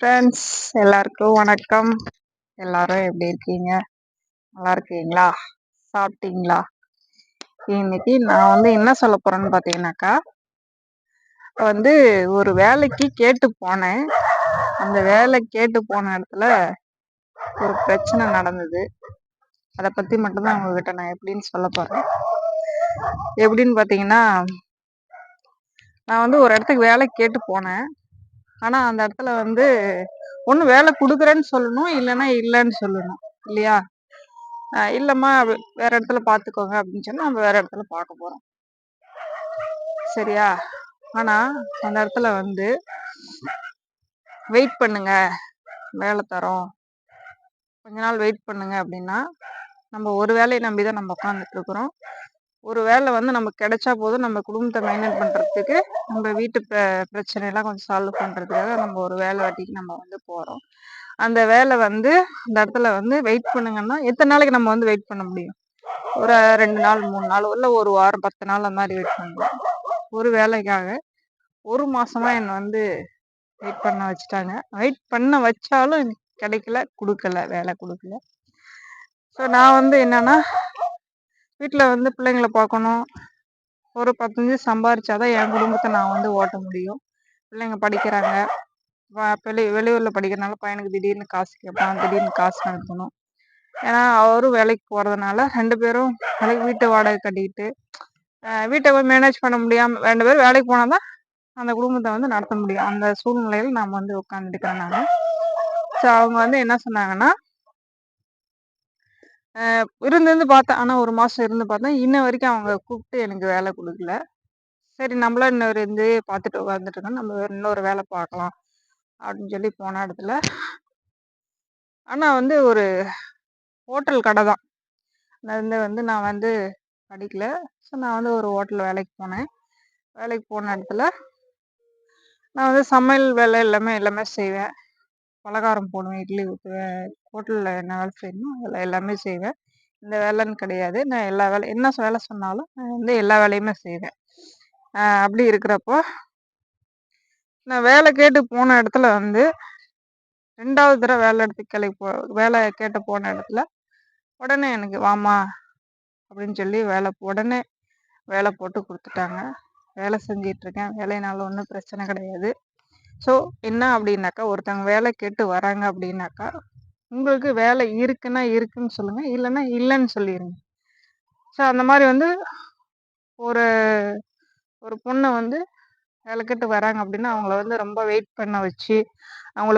Friends, எல்லாருக்கும் வணக்கம். எல்லாரும் எப்படி இருக்கீங்க? நல்லா இருக்கீங்களா? சாப்பிட்டீங்களா? இன்னைக்கு நான் என்ன சொல்ல போறேன்னு பார்த்தீங்கன்னாக்கா, வந்து ஒரு வேலைக்கு கேட்டு போனேன். அந்த வேலை கேட்டு போன இடத்துல ஒரு பிரச்சனை நடந்தது. அதை பத்தி மட்டும்தான் உங்ககிட்ட நான் எப்படின்னு சொல்ல போறேன். எப்படின்னு பார்த்தீங்கன்னா, நான் ஒரு இடத்துக்கு வேலை கேட்டு போனேன். ஆனா அந்த இடத்துல ஒண்ணு வேலை குடுக்குறேன்னு சொல்லணும், இல்லைன்னா இல்லைன்னு சொல்லணும் இல்லையா? இல்லம்மா வேற இடத்துல பாத்துக்கோங்க அப்படின்னு சொன்னா நம்ம வேற இடத்துல பார்க்க போறோம். சரியா? ஆனா அந்த இடத்துல வெயிட் பண்ணுங்க, வேலை தரோம், கொஞ்ச நாள் வெயிட் பண்ணுங்க அப்படின்னா, நம்ம ஒரு வேலையை நம்பிதான் நம்ம உட்காந்துட்டு இருக்கிறோம். ஒரு வேலை நமக்கு கிடைச்சா போதும், நம்ம குடும்பத்தை மெயின்டைன் பண்றதுக்கு, நம்ம வீட்டு பிரச்சனை எல்லாம் கொஞ்சம் சால்வ் பண்றதுக்காக நம்ம ஒரு வேலை வாட்டிக்கு நம்ம போறோம். அந்த வேலை அந்த இடத்துல வெயிட் பண்ணுங்கன்னா எத்தனை நாளைக்கு நம்ம வெயிட் பண்ண முடியும்? ஒரு 2 நாள் 3 நாள் இல்ல ஒரு வாரம் 10 நாள் அந்த மாதிரி வெயிட் பண்ணுவோம். ஒரு வேலைக்காக 1 மாசமா என்ன வெயிட் பண்ண வச்சுட்டாங்க. வெயிட் பண்ண வச்சாலும் எனக்கு கிடைக்கல, கொடுக்கல, வேலை கொடுக்கல. ஸோ நான் என்னன்னா, வீட்டில் பிள்ளைங்களை பார்க்கணும். ஒரு 15 சம்பாரிச்சாதான் என் குடும்பத்தை நான் ஓட்ட முடியும். பிள்ளைங்க படிக்கிறாங்க. வெளியூர்ல படிக்கிறதுனால பையனுக்கு திடீர்னு காசு கேட்பான், திடீர்னு காசு அனுப்பணும். ஏன்னா அவரும் வேலைக்கு போறதுனால 2 பேரும் வீட்டு வாடகை கட்டிக்கிட்டு வீட்டை மேனேஜ் பண்ண முடியாம 2 பேரும் வேலைக்கு போனாதான் அந்த குடும்பத்தை நடத்த முடியும். அந்த சூழ்நிலையில நாம உட்காந்துருக்கிறேன் நானு. ஸோ அவங்க என்ன சொன்னாங்கன்னா, இருந்து பார்த்தேன். ஆனா 1 மாசம் இருந்து பார்த்தேன். இன்ன வரைக்கும் அவங்க கூப்பிட்டு எனக்கு வேலை கொடுக்கல. சரி, நம்மளும் இன்னொரு பார்த்துட்டு உட்காந்துட்டு இருக்கோம், நம்ம இன்னொரு வேலை பார்க்கலாம் அப்படின்னு சொல்லி போன இடத்துல, ஆனா ஒரு ஹோட்டல் கடை தான். நான் படிக்கல. ஸோ நான் ஒரு ஹோட்டல் வேலைக்கு போனேன். வேலைக்கு போன இடத்துல நான் சமையல் வேலை எல்லாமே செய்வேன். பலகாரம் போடுவேன், இட்லி ஊற்றுவேன், ஹோட்டலில் என்ன வேலை செய்யணுமோ அதில் எல்லாமே செய்வேன். இந்த வேலைன்னு கிடையாது, நான் எல்லா வேலை என்ன வேலை சொன்னாலும் நான் எல்லா வேலையுமே செய்வேன். அப்படி இருக்கிறப்போ நான் வேலை கேட்டு போன இடத்துல 2வது தடவை வேலை இடத்துக்கு வேலை கேட்டு போன இடத்துல உடனே எனக்கு வாமா அப்படின்னு சொல்லி உடனே வேலை போட்டு கொடுத்துட்டாங்க. வேலை செஞ்சிட்டு இருக்கேன். வேலைனால ஒன்றும் பிரச்சனை கிடையாது. ஸோ என்ன அப்படின்னாக்கா, ஒருத்தவங்க வேலை கேட்டு வராங்க அப்படின்னாக்கா, உங்களுக்கு வேலை இருக்குன்னா இருக்குன்னு சொல்லுங்க, இல்லைன்னா இல்லைன்னு சொல்லிடுங்க. ஸோ அந்த மாதிரி ஒரு ஒரு பொண்ணை வேலை கேட்டு வராங்க அப்படின்னா அவங்கள ரொம்ப வெயிட் பண்ண வச்சு அவங்களுக்கு